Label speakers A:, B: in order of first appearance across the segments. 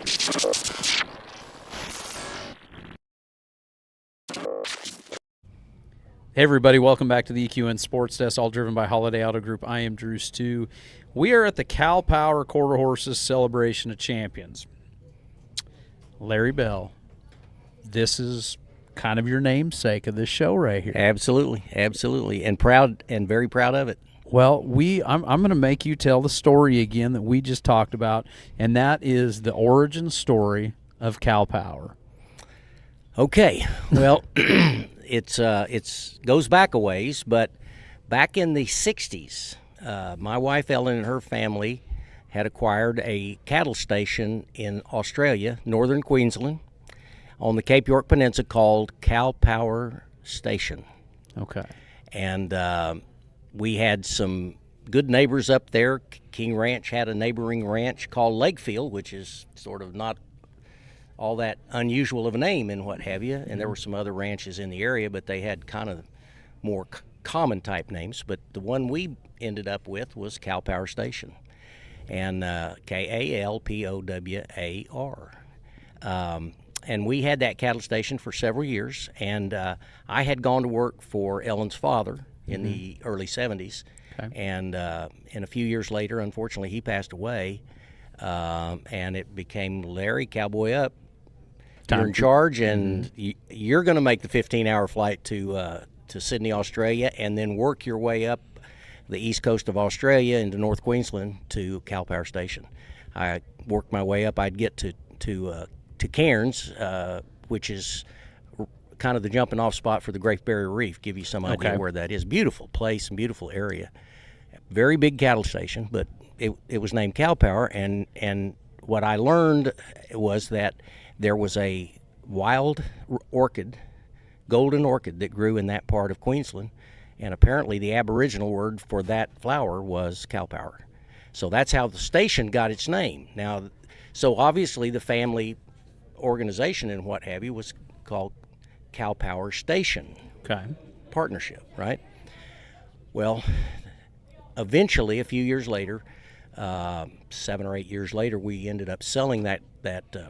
A: Hey everybody, welcome back to the EQN Sports Desk, all driven by Holiday Auto Group. I am Dru Stewart. We are at the Kalpowar Quarter Horses Celebration of Champions. Larry Bell, this is kind of your namesake of this show right here.
B: Absolutely, absolutely, and proud, and very proud of it.
A: Well, I'm going to make you tell the story again that we just talked about, and that is the origin story of Kalpowar.
B: Okay, well, it's goes back a ways, but back in the 60s, my wife Ellen and her family had acquired a cattle station in Australia, northern Queensland, on the Cape York Peninsula called Kalpowar Station.
A: Okay.
B: And we had some good neighbors up there. King Ranch had a neighboring ranch called Lakefield, which is sort of not all that unusual of a name and what have you. And there were some other ranches in the area, but they had kind of more common type names. But the one we ended up with was Kalpowar Station, and Kalpowar. And we had that cattle station for several years, and I had gone to work for Ellen's father in the early 70s.
A: Okay.
B: And a few years later, unfortunately, he passed away, and it became Larry, cowboy up. You're in charge, and you're going to make the 15-hour flight to Sydney, Australia, and then work your way up the east coast of Australia into North Queensland to Kalpowar Station. I worked my way up. I'd get to Cairns, which is kind of the jumping off spot for the Great Barrier Reef. Give you some idea where that is. Beautiful place and beautiful area. Very big cattle station, but it was named Kalpowar, and what I learned was that there was a wild orchid, golden orchid, that grew in that part of Queensland, and apparently the Aboriginal word for that flower was Kalpowar. So that's how the station got its name. Now, so obviously the family organization and what have you was called Kalpowar Station Partnership, right? Well, eventually, a few years later, 7 or 8 years later, we ended up selling that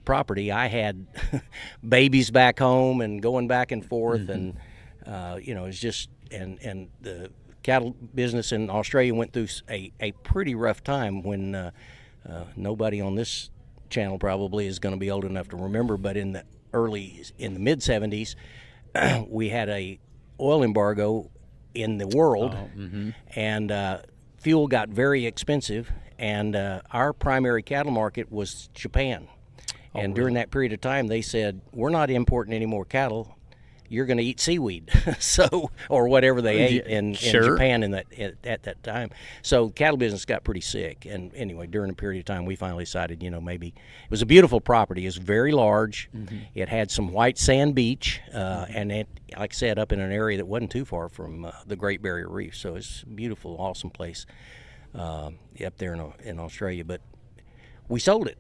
B: property. I had babies back home and going back and forth, and it was just and the cattle business in Australia went through a pretty rough time when nobody on this channel probably is going to be old enough to remember, but in the mid 70s, we had a oil embargo in the world, and fuel got very expensive, and our primary cattle market was Japan. And during that period of time, they said, we're not importing any more cattle. You're going to eat seaweed, or whatever they ate in Japan at that time. So cattle business got pretty sick. And anyway, during a period of time, we finally decided, maybe it was a beautiful property. It was very large. It had some white sand beach, and it, like I said, up in an area that wasn't too far from the Great Barrier Reef. So it's a beautiful, awesome place up there in Australia. But we sold it.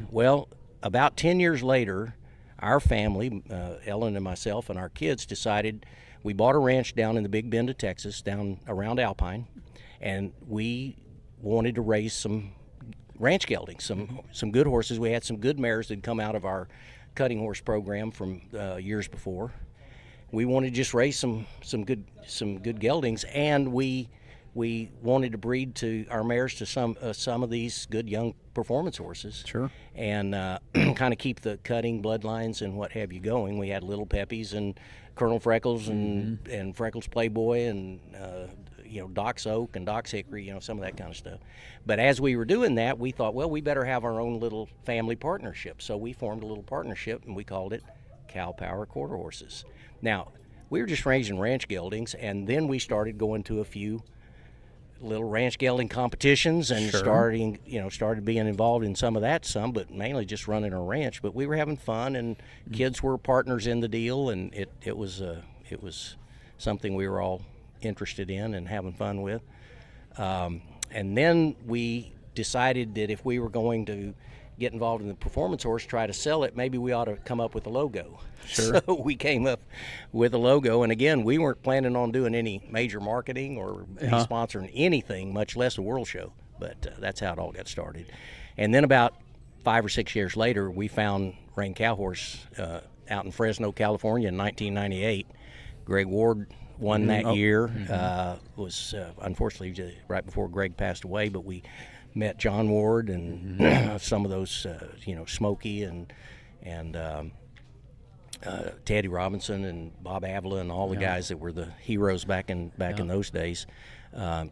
B: Well, about 10 years later, our family, Ellen and myself and our kids, decided we bought a ranch down in the Big Bend of Texas, down around Alpine, and we wanted to raise some ranch geldings, some good horses. We had some good mares that had come out of our cutting horse program from years before. We wanted to just raise some good geldings, and we wanted to breed to our mares to some of these good young performance horses.
A: Sure. And
B: kind of keep the cutting bloodlines and what have you going. We had Little Peppies and Colonel Freckles and Freckles Playboy and Doc's Oak and Doc's Hickory, some of that kind of stuff. But as we were doing that, we thought, well, we better have our own little family partnership. So we formed a little partnership, and we called it Kalpowar Quarter Horses. Now, we were just raising ranch geldings, and then we started going to a few little ranch gelding competitions and started being involved in some of that, but mainly just running our ranch. But we were having fun, and kids were partners in the deal, and it was something we were all interested in and having fun with. And then we decided that if we were going to get involved in the performance horse, try to sell it, maybe we ought to come up with a logo.
A: Sure.
B: So we came up with a logo, and again, we weren't planning on doing any major marketing or sponsoring anything, much less a world show, but that's how it all got started. And then about 5 or 6 years later, we found Rain Cow Horse out in Fresno, California in 1998. Greg Ward won that year. Was unfortunately right before Greg passed away, but we met John Ward and some of those, Smokey and Teddy Robinson and Bob Avila and all the guys that were the heroes back in those days.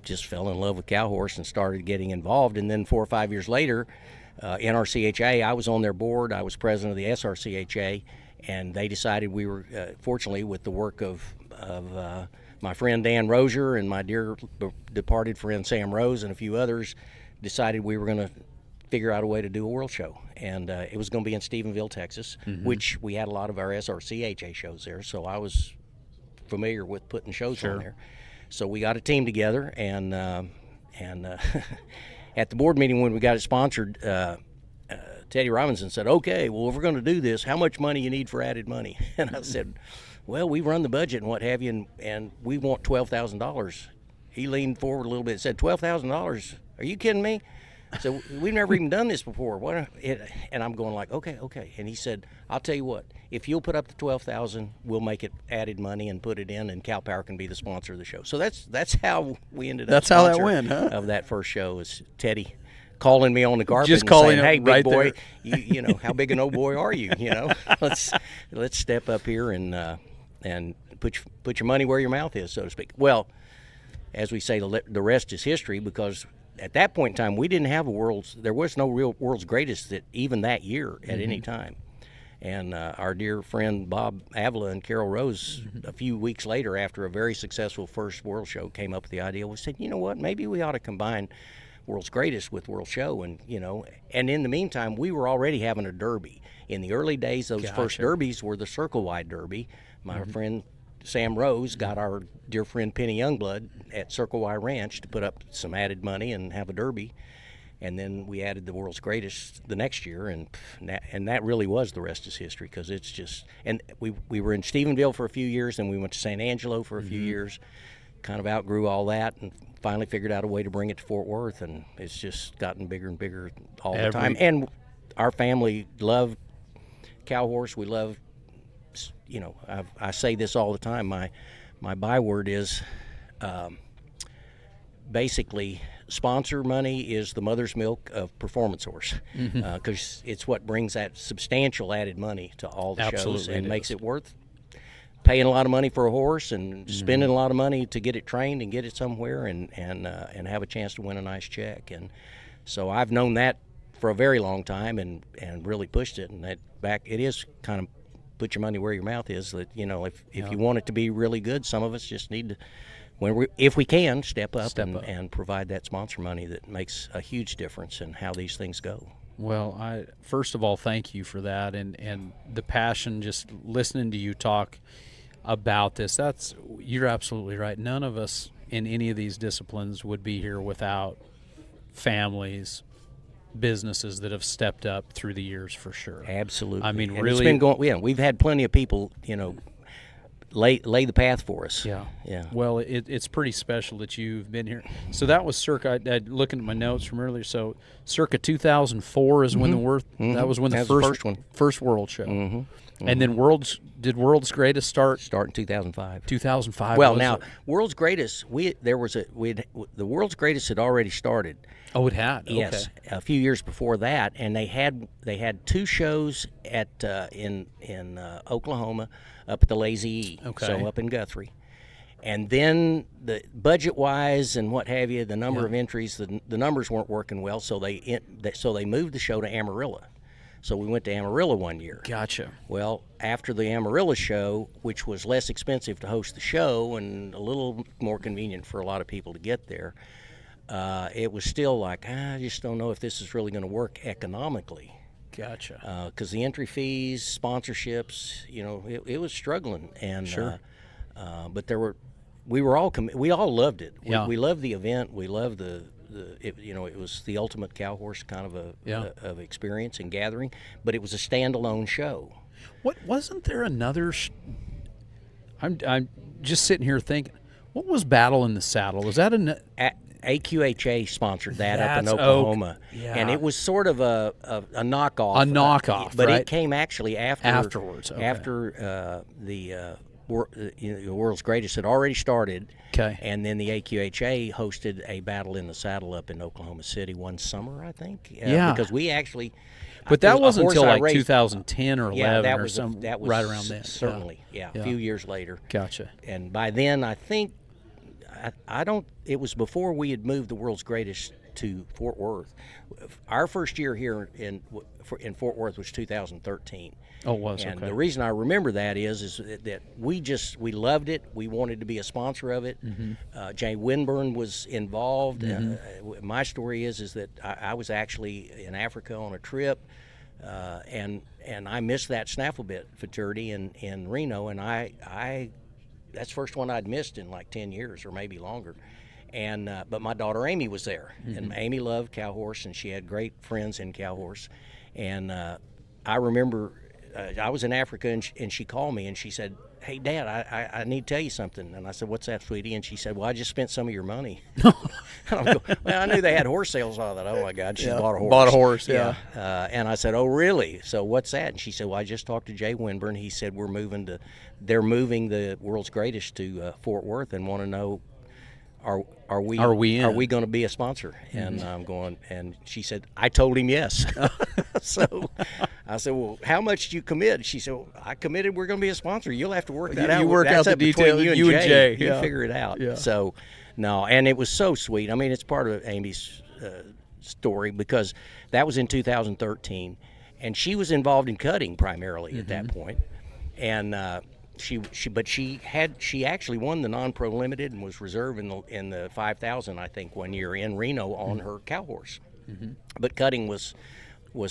B: Just fell in love with Cow Horse and started getting involved. And then 4 or 5 years later, NRCHA, I was on their board. I was president of the SRCHA, and they decided we were, fortunately, with the work of my friend Dan Rozier and my dear departed friend Sam Rose and a few others, decided we were going to figure out a way to do a world show. And it was going to be in Stephenville, Texas, which we had a lot of our SRCHA shows there, so I was familiar with putting shows on there. So we got a team together, and at the board meeting when we got it sponsored, Teddy Robinson said, "Okay, well, if we're going to do this, how much money you need for added money?" And I said, "Well, we run the budget and what have you, and we want $12,000. He leaned forward a little bit and said, $12,000? Are you kidding me? So we've never even done this before. And I'm going like, okay. And he said, "I'll tell you what, if you'll put up the $12,000, we'll make it added money and put it in, and Kalpowar can be the sponsor of the show." So that's how we ended up.
A: That's how that went, huh?
B: Of that first show is Teddy calling me on the carpet
A: just
B: and
A: calling
B: saying, "Hey, big
A: right
B: boy,
A: there.
B: you know how big an old boy are you? Let's step up here and put your money where your mouth is, so to speak." Well, as we say, the rest is history, because at that point in time, we didn't have there was no real world's greatest even that year at any time. And our dear friend Bob Avila and Carol Rose, a few weeks later, after a very successful first world show, came up with the idea. We said, "You know what, maybe we ought to combine world's greatest with world show." And and in the meantime, we were already having a derby. In the early days, those first derbies were the circle-wide derby. My friend Sam Rose got our dear friend Penny Youngblood at Circle Y Ranch to put up some added money and have a derby, and then we added the world's greatest the next year, and that really was the rest is history, because it's just, and we were in Stephenville for a few years, and we went to San Angelo for a few years, kind of outgrew all that, and finally figured out a way to bring it to Fort Worth, and it's just gotten bigger and bigger all the time. And our family loved Cow Horse. We love, I say this all the time. My byword is basically sponsor money is the mother's milk of performance horse, because it's what brings that substantial added money to all the shows and makes it worth paying a lot of money for a horse and spending a lot of money to get it trained and get it somewhere and have a chance to win a nice check. And so I've known that for a very long time and really pushed it. And it is kind of put your money where your mouth is. That if you want it to be really good, some of us just need to, if we can, step up and provide that sponsor money that makes a huge difference in how these things go.
A: Well, first of all, thank you for that, and the passion. Just listening to you talk about this, you're absolutely right. None of us in any of these disciplines would be here without families, businesses that have stepped up through the years, for sure.
B: Absolutely.
A: I mean,
B: and
A: really,
B: it's been going. Yeah, we've had plenty of people, lay the path for us.
A: Yeah.
B: Yeah.
A: Well, it's pretty special that you've been here. So that was circa, looking at my notes from earlier, so circa 2004 is when that was when the first world show. And then World's Greatest start
B: in 2005.
A: 2005.
B: Well, now World's Greatest, the World's Greatest had already started.
A: Oh, it had.
B: Yes,
A: okay.
B: A few years before that, and they had two shows in Oklahoma, up at the Lazy E, so up in Guthrie. And then the budget-wise and what have you, the number of entries, the numbers weren't working well, so they moved the show to Amarillo. So we went to Amarillo one year.
A: Gotcha.
B: Well, after the Amarillo show, which was less expensive to host the show and a little more convenient for a lot of people to get there, it was still like, I just don't know if this is really going to work economically.
A: Gotcha.
B: Because the entry fees, sponsorships, it was struggling. And but we all loved it. We loved the event. We loved it was the ultimate cow horse kind of of experience and gathering, but it was a standalone show.
A: What wasn't there another? I'm just sitting here thinking, what was Battle in the Saddle? Was that
B: AQHA sponsored that up in
A: That's
B: Oklahoma,
A: yeah.
B: and it was sort of a knockoff.
A: A knockoff,
B: but
A: right?
B: it came actually
A: Afterwards, okay.
B: after the World's Greatest had already started.
A: Okay.
B: And then the AQHA hosted a Battle in the Saddle up in Oklahoma City one summer, I think.
A: Yeah.
B: Because we actually.
A: But that wasn't until like
B: raced,
A: 2010 or 11
B: that
A: or
B: was
A: some
B: that was
A: right around then.
B: Certainly, yeah, a few years later.
A: Gotcha.
B: And by then, I think I don't. It was before we had moved the World's Greatest to Fort Worth. Our first year here in Fort Worth was 2013.
A: Oh, it was.
B: And
A: okay.
B: the reason I remember that is that we loved it. We wanted to be a sponsor of it. Jay Winburn was involved. My story is that I was actually in Africa on a trip, and I missed that snaffle bit futurity in Reno, and I that's the first one I'd missed in like 10 years or maybe longer. And but my daughter Amy was there, and Amy loved cow horse, and she had great friends in cow horse. And I remember I was in Africa, and she called me, and she said, "Hey, Dad, I need to tell you something." And I said, "What's that, sweetie?" And she said, "Well, I just spent some of your money." And I'm going, well, I knew they had horse sales on that. Oh my God, she bought a horse.
A: Bought a horse, yeah.
B: And I said, "Oh, really? So what's that?" And she said, "Well, I just talked to Jay Winburn. He said they're moving the World's Greatest to Fort Worth, and want to know." Are we going to be a sponsor? And I'm going, and she said, I told him yes. So I said, well, how much did you commit? She said, well, I committed we're going to be a sponsor. You'll have to work that out.
A: You work out the details.
B: You and Jay. You
A: yeah.
B: figure it out.
A: Yeah.
B: So, no, and it was so sweet. I mean, it's part of Amy's story because that was in 2013, and she was involved in cutting primarily at that point. And she actually won the non-pro limited and was reserve in the 5,000 I think one year in Reno on her cow horse. But cutting was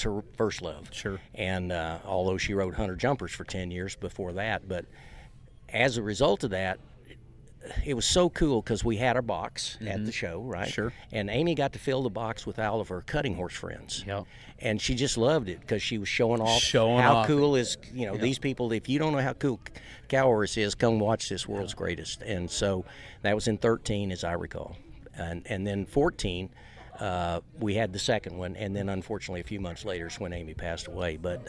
B: her first love.
A: Sure.
B: And although she rode hunter jumpers for 10 years before that, but as a result of that, it was so cool because we had our box at the show, right?
A: Sure.
B: And Amy got to fill the box with all of her cutting horse friends.
A: Yep.
B: And she just loved it because she was showing off how cool is, these people, if you don't know how cool cow horse is, come watch this World's Greatest. And so that was in 13, as I recall. And then 14, we had the second one. And then unfortunately a few months later is when Amy passed away. But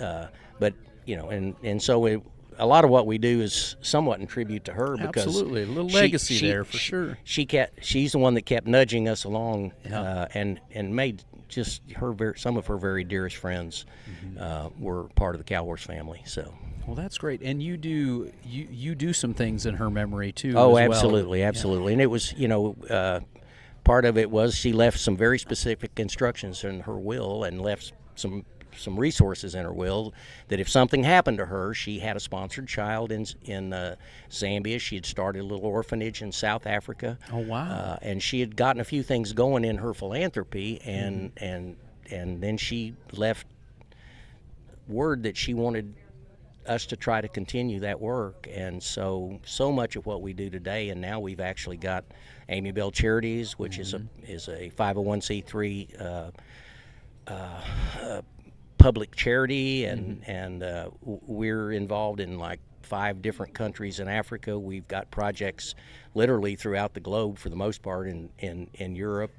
B: so a lot of what we do is somewhat in tribute to her because
A: absolutely a little legacy there for sure.
B: She's the one that kept nudging us along, and made just some of her very dearest friends were part of the cow horse family. So.
A: Well, that's great, and you do some things in her memory too.
B: Oh,
A: as
B: absolutely,
A: well.
B: absolutely, and it was part of it was she left some very specific instructions in her will and left some resources in her will that if something happened to her, she had a sponsored child in Zambia. She had started a little orphanage in South Africa.
A: Oh, wow.
B: And she had gotten a few things going in her philanthropy, and then she left word that she wanted us to try to continue that work. And so much of what we do today, and now we've actually got Amy Bell Charities, which is a 501c3 public charity, and we're involved in like 5 different countries in Africa. We've got projects literally throughout the globe for the most part in Europe,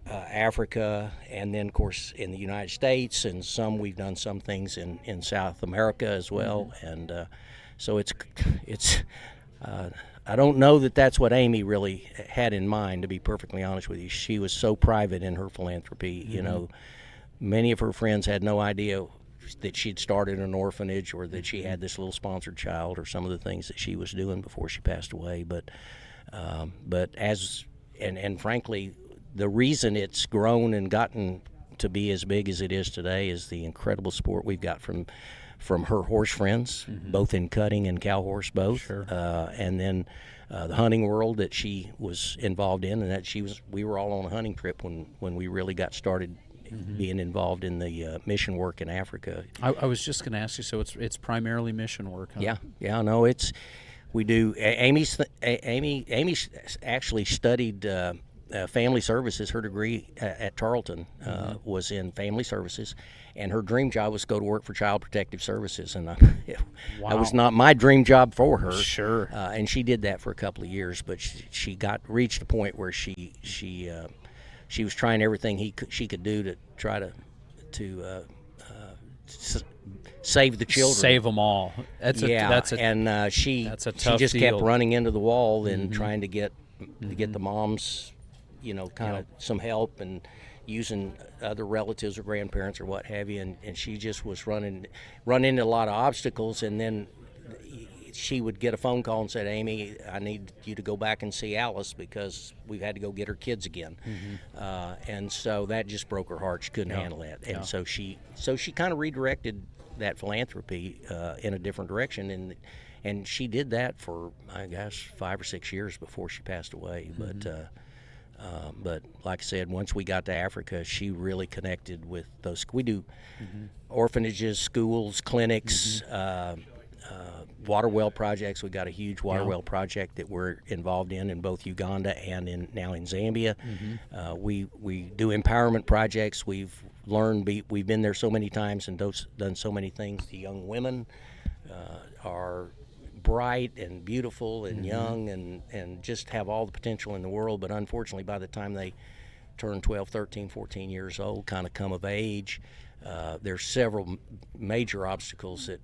B: Africa, and then of course in the United States, and we've done some things in South America as well. And so it's I don't know that that's what Amy really had in mind, to be perfectly honest with you. She was so private in her philanthropy, Many of her friends had no idea that she'd started an orphanage or that she had this little sponsored child or some of the things that she was doing before she passed away. But frankly, the reason it's grown and gotten to be as big as it is today is the incredible support we've got from her horse friends, both in cutting and cow horse both.
A: Sure.
B: And then the hunting world that she was involved in, and that we were all on a hunting trip when we really got started being involved in the mission work in Africa.
A: I was just going to ask you, so it's primarily mission work, huh?
B: Yeah, no, we do. Amy actually studied family services. Her degree at Tarleton was in family services, and her dream job was to go to work for Child Protective Services. And that was not my dream job for her.
A: Sure.
B: And she did that for a couple of years, but she reached a point where she was trying everything she could do to try to save the children,
A: save them all.
B: She
A: tough
B: just
A: deal.
B: kept running into the wall and trying to get the moms, kind of some help, and using other relatives or grandparents or what have you, and she just was running into a lot of obstacles. And then she would get a phone call and said, "Amy, I need you to go back and see Alice because we've had to go get her kids again." And so that just broke her heart. She couldn't handle that, and so she kind of redirected that philanthropy in a different direction, and she did that for, I guess, 5 or 6 years before she passed away. But like I said, once we got to Africa, she really connected with those. We do orphanages, schools, clinics, water well projects. We got a huge water well project that we're involved in both Uganda and now in Zambia. We do empowerment projects. We've been there so many times and done so many things. The young women are bright and beautiful and young and just have all the potential in the world, but unfortunately by the time they turn 12, 13, 14 years old, kind of come of age, there's several major obstacles that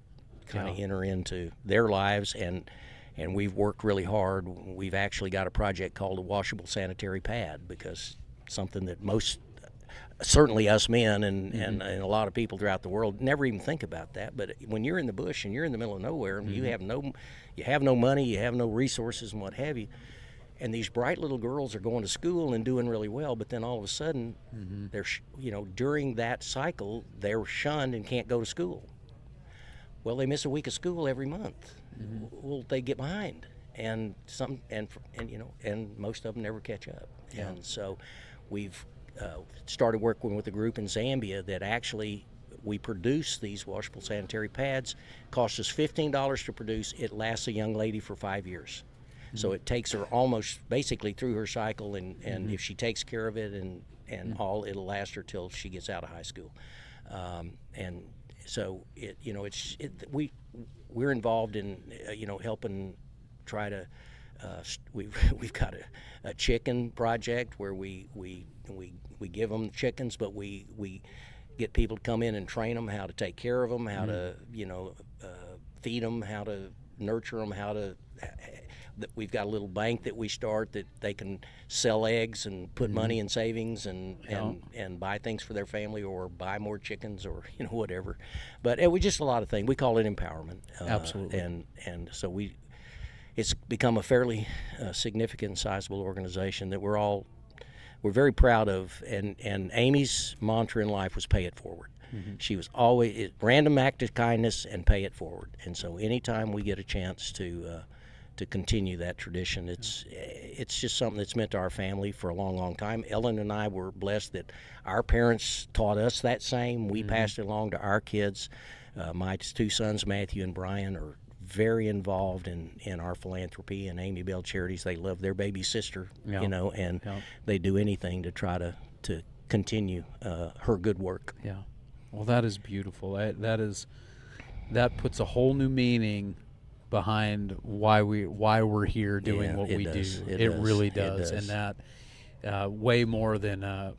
B: kind of enter into their lives, and we've worked really hard. We've actually got a project called a washable sanitary pad, because something that certainly us men and a lot of people throughout the world never even think about that. But when you're in the bush and you're in the middle of nowhere, and you have no money, you have no resources and what have you, and these bright little girls are going to school and doing really well, but then all of a sudden they're during that cycle they're shunned and can't go to school. Well, they miss a week of school every month. Well, they get behind, and most of them never catch up. And so we've started working with a group in Zambia that actually we produce these washable sanitary pads. Costs us $15 to produce. It lasts a young lady for 5 years. So it takes her almost basically through her cycle, and if she takes care of it and all, it'll last her till she gets out of high school. And so we're involved in helping try to. We've got a chicken project where we give them chickens, but we get people to come in and train them how to take care of them, how to feed them, how to nurture them, we've got a little bank that we start that they can sell eggs and put money in savings and buy things for their family, or buy more chickens, or whatever. But we just a lot of things. We call it empowerment.
A: Absolutely.
B: And so it's become a fairly significant, sizable organization that we're very proud of. And Amy's mantra in life was pay it forward. She was always random act of kindness and pay it forward. And so anytime we get a chance to continue that tradition, it's just something that's meant to our family for a long, long time. Ellen and I were blessed that our parents taught us that same. We passed it along to our kids. My 2 sons, Matthew and Brian, are very involved in our philanthropy and Amy Bell Charities. They love their baby sister, and they do anything to try to continue her good work.
A: Yeah. Well, that is beautiful. That puts a whole new meaning behind why we're here doing what we do. It really does, and that way more than a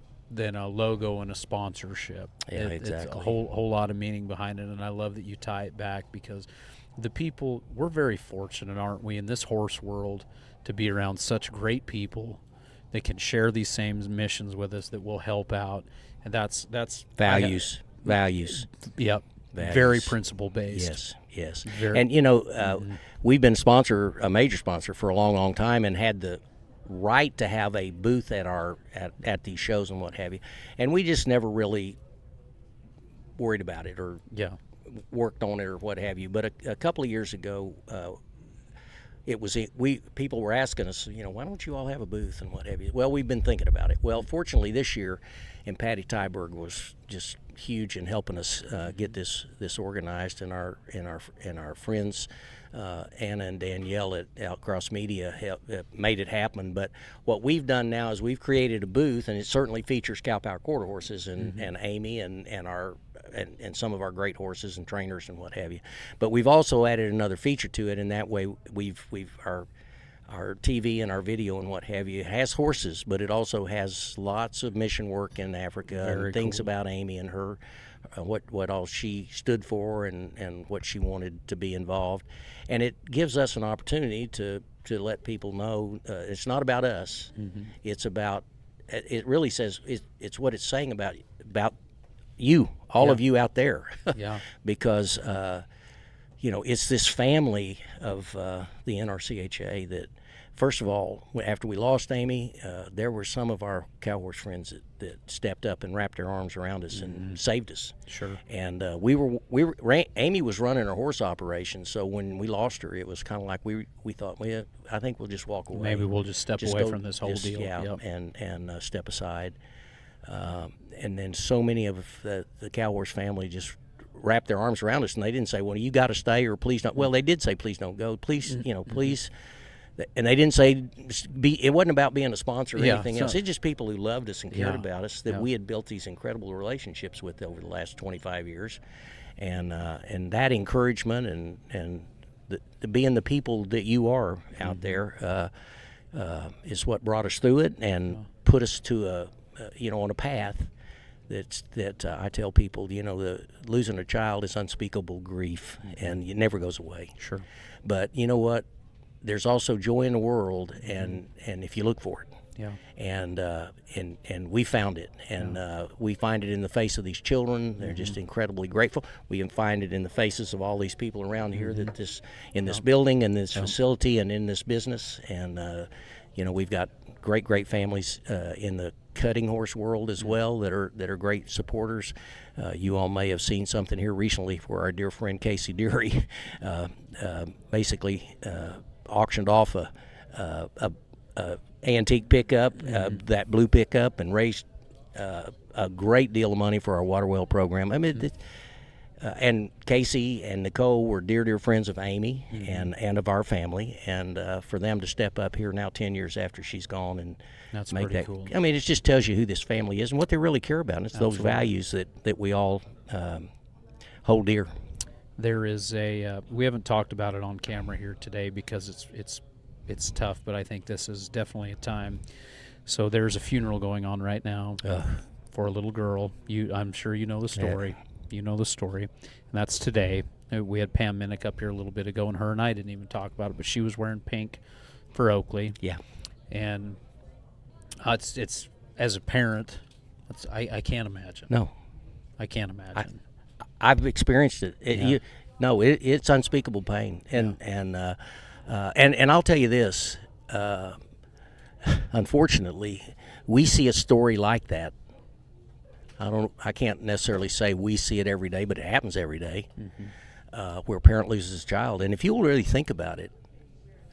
A: logo and a sponsorship.
B: Exactly.
A: It's a whole lot of meaning behind it, and I love that you tie it back, because the people, we're very fortunate, aren't we, in this horse world, to be around such great people that can share these same missions with us, that will help out, and that's
B: values.
A: Yep. Values. Very principle based.
B: Yes. And we've been a major sponsor for a long, long time, and had the right to have a booth at these shows and what have you, and we just never really worried about it or worked on it or what have you. But a couple of years ago, people were asking us, why don't you all have a booth and what have you? Well, we've been thinking about it. Well, fortunately this year, and Patty Tyberg was just huge in helping us get this organized, and our friends Anna and Danielle at Outcross Media made it happen. But what we've done now is we've created a booth, and it certainly features Kalpowar Quarter Horses and Amy and and some of our great horses and trainers and what have you. But we've also added another feature to it, and that way our TV and our video and what have you has horses, but it also has lots of mission work in Africa and things about Amy and her, what all she stood for and what she wanted to be involved. And it gives us an opportunity to let people know it's not about us. It's about, it really says, it's what it's saying about you, all of you out there. Because, it's this family of the NRCHA that, first of all, after we lost Amy, there were some of our cow horse friends that stepped up and wrapped their arms around us and saved us.
A: Sure.
B: And Amy was running her horse operation, so when we lost her, it was kind of like we thought, well, I think we'll just walk away.
A: Maybe we'll just step away from this whole deal.
B: Yeah, and step aside. And then so many of the cow horse family just wrapped their arms around us, and they didn't say, well, you got to stay or please don't. Well, they did say, please don't go. Please, please. And they didn't say it wasn't about being a sponsor or anything else. It's just people who loved us and cared about us that we had built these incredible relationships with over the last 25 years. And that encouragement and being the people that you are out there is what brought us through it and put us to on a path that I tell people, losing a child is unspeakable grief, and it never goes away.
A: Sure.
B: But you know what? There's also joy in the world, and if you look for it.
A: Yeah.
B: And we found it, and we find it in the face of these children. They're just incredibly grateful. We find it in the faces of all these people around here that in this building, and this facility, and in this business. And we've got great families in the cutting horse world as well that are great supporters. You all may have seen something here recently where our dear friend Casey Deary basically auctioned off a antique pickup, that blue pickup, and raised a great deal of money for our water well program. I mean, and Casey and Nicole were dear friends of Amy and of our family, and for them to step up here now 10 years after she's gone and
A: that's
B: make
A: pretty
B: that
A: cool.
B: I mean, it just tells you who this family is and what they really care about. And it's those values that we all hold dear.
A: There is we haven't talked about it on camera here today because it's tough, but I think this is definitely a time. So there's a funeral going on right now for a little girl. I'm sure you know the story.
B: Yeah.
A: You know the story, and that's today. We had Pam Minnick up here a little bit ago, and her and I didn't even talk about it, but she was wearing pink for Oakley.
B: Yeah.
A: And it's as a parent, I can't imagine.
B: No.
A: I can't imagine.
B: I've experienced it. It's unspeakable pain, and I'll tell you this. Unfortunately, we see a story like that. I can't necessarily say we see it every day, but it happens every day, where a parent loses his child. And if you really think about it,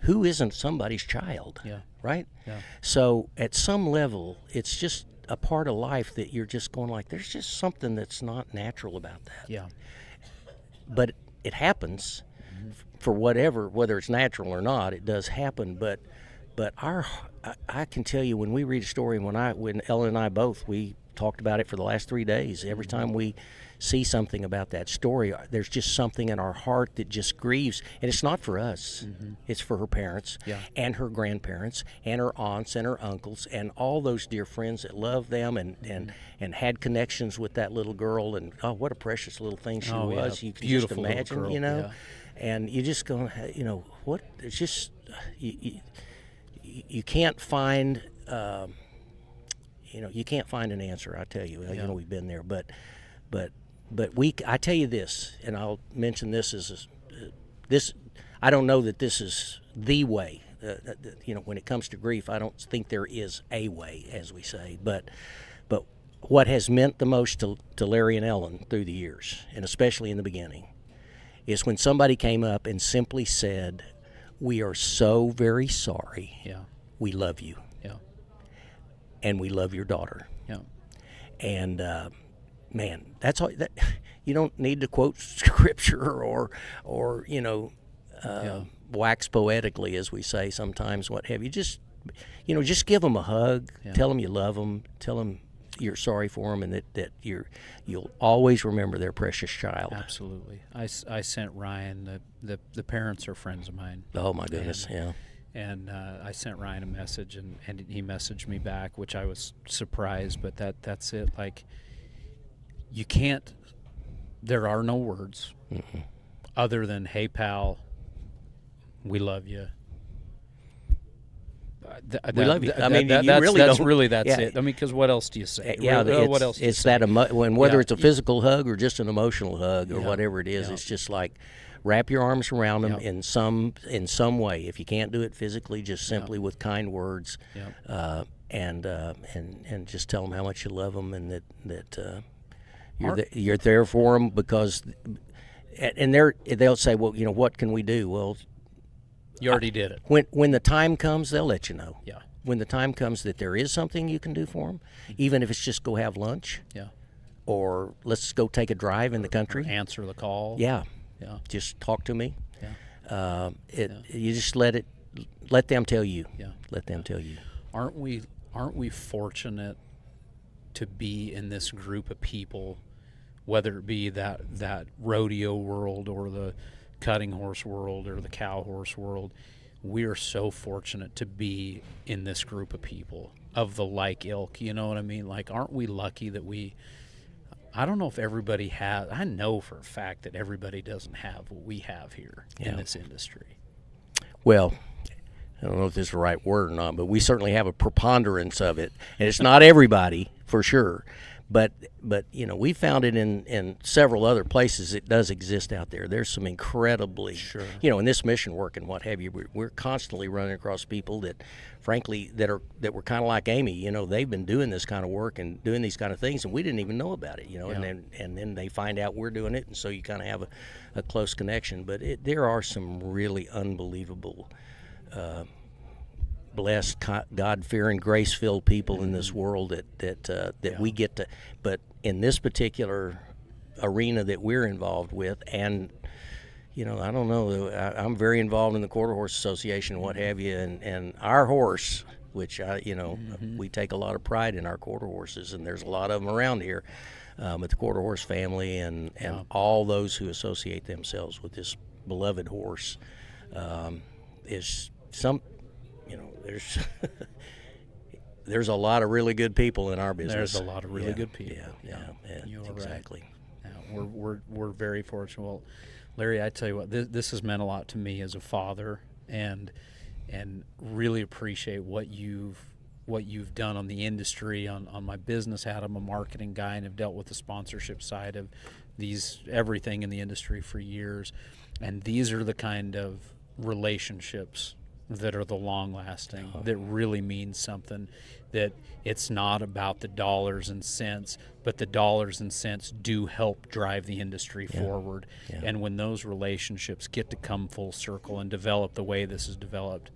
B: who isn't somebody's child?
A: Yeah.
B: Right?
A: Yeah.
B: So at some level, it's just a part of life that you're just going like, there's just something that's not natural about that.
A: Yeah.
B: But it happens for whether it's natural or not, it does happen. But I can tell you, when we read a story, when Ellen and I both, we talked about it for the last 3 days. Every time we see something about that story, there's just something in our heart that just grieves. And it's not for us. It's for her parents and her grandparents and her aunts and her uncles and all those dear friends that love them and had connections with that little girl. And what a precious little thing she was.
A: Yeah.
B: You can
A: Beautiful
B: just imagine,
A: little girl.
B: and you just go, what? It's just you can't find. You can't find an answer. I tell you, we've been there, but I tell you this, and I'll mention this as this. I don't know that this is the way. When it comes to grief, I don't think there is a way, as we say. But what has meant the most to Larry and Ellen through the years, and especially in the beginning, is when somebody came up and simply said, We are so very sorry.
A: Yeah.
B: We love you.
A: Yeah.
B: And we love your daughter.
A: Yeah.
B: And man, that's all. That you don't need to quote scripture or wax poetically, as we say sometimes. What have you? Just just give them a hug.
A: Yeah.
B: Tell them you love them. Tell them you're sorry for them, and that you'll always remember their precious child.
A: Absolutely. I sent Ryan, the parents are friends of mine.
B: Oh my goodness, yeah.
A: And I sent Ryan a message, and he messaged me back, which I was surprised, but that's it. Like, you can't, there are no words other than, hey, pal, we love you.
B: We love you. I mean,
A: that's it. I mean, because what else do you say?
B: Yeah,
A: what else?
B: It's that whether it's a physical hug or just an emotional hug or whatever it is, it's just like wrap your arms around them in some way. If you can't do it physically, just simply with kind words, and just tell them how much you love them and that you're there for them, because they'll say, well, what can we do? Well,
A: you already did it.
B: When the time comes, they'll let you know.
A: Yeah.
B: When the time comes that there is something you can do for them, even if it's just go have lunch.
A: Yeah.
B: Or let's go take a drive in the country.
A: Or answer the call.
B: Yeah.
A: Yeah.
B: Just talk to me.
A: Yeah.
B: You just let them tell you.
A: Yeah.
B: Let them tell you.
A: Aren't we fortunate to be in this group of people, whether it be that rodeo world or the cutting horse world or the cow horse world? We are so fortunate to be in this group of people of the like ilk. You know what I mean? Like, aren't we lucky that I don't know if everybody has, I know for a fact that everybody doesn't have what we have here in this industry.
B: Well, I don't know if this is the right word or not, but we certainly have a preponderance of it. And it's not everybody, for sure. But we found it in several other places. It does exist out there. There's some incredibly, in this mission work and what have you, we're constantly running across people that, frankly, that were kind of like Amy. They've been doing this kind of work and doing these kind of things, and we didn't even know about it. And then they find out we're doing it, and so you kind of have a close connection. But there are some really unbelievable, blessed, God-fearing, grace-filled people in this world that we get to. But in this particular arena that we're involved with, and I don't know, I'm very involved in the Quarter Horse Association and what have you, and our horse, which we take a lot of pride in our quarter horses, and there's a lot of them around here, at the Quarter Horse family, and all those who associate themselves with this beloved horse, is some. There's a lot of really good people in our business.
A: There's a lot of really good people.
B: Yeah,
A: you're
B: exactly.
A: Right. Yeah, we're very fortunate. Well, Larry, I tell you what, this has meant a lot to me as a father, and really appreciate what you've done on the industry, on my business hat. I'm a marketing guy and have dealt with the sponsorship side of everything in the industry for years, and these are the kind of relationships that are the long-lasting, that really means something, that it's not about the dollars and cents, but the dollars and cents do help drive the industry forward. Yeah. And when those relationships get to come full circle and develop the way this is developed,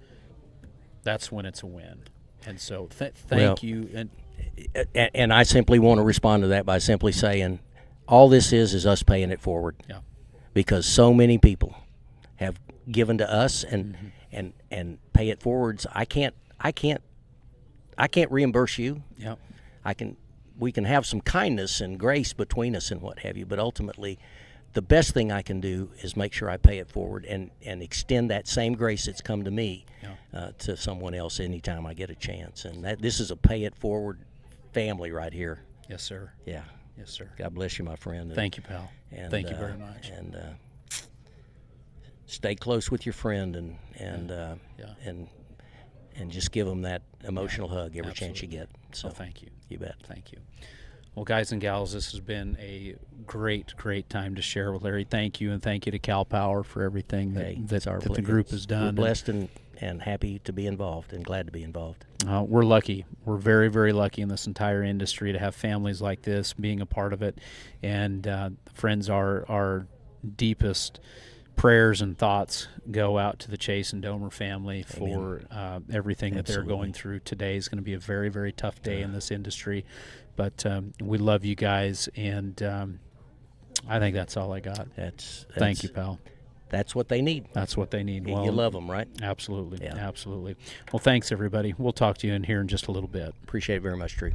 A: that's when it's a win. And so thank you.
B: And I simply want to respond to that by simply saying all this is us paying it forward.
A: Yeah. Because
B: so many people have given to us and pay it forwards. I can't reimburse you.
A: Yeah.
B: We can have some kindness and grace between us and what have you, but ultimately the best thing I can do is make sure I pay it forward and extend that same grace that's come to me to someone else anytime I get a chance. And this is a pay it forward family right here.
A: Yes, sir.
B: Yeah.
A: Yes, sir.
B: God bless you, my friend.
A: Thank you, pal. Thank you very much.
B: And stay close with your friend and just give them that emotional hug every chance you get. So
A: thank you.
B: You bet.
A: Thank you. Well, guys and gals, this has been a great time to share with Larry. Thank you, and thank you to Kalpowar for everything that the group has done.
B: We're blessed and happy to be involved and glad to be involved.
A: We're lucky. We're very, very lucky in this entire industry to have families like this being a part of it. And friends, our deepest prayers and thoughts go out to the Chase and Domer family for everything that they're going through. Today is going to be a very, very tough day in this industry, but we love you guys, and I think that's all I got. Thank you, pal.
B: That's what they need.
A: That's what they need. Well,
B: you love them, right?
A: Absolutely, absolutely. Well, thanks, everybody. We'll talk to you in here in just a little bit.
B: Appreciate it very much, Drew.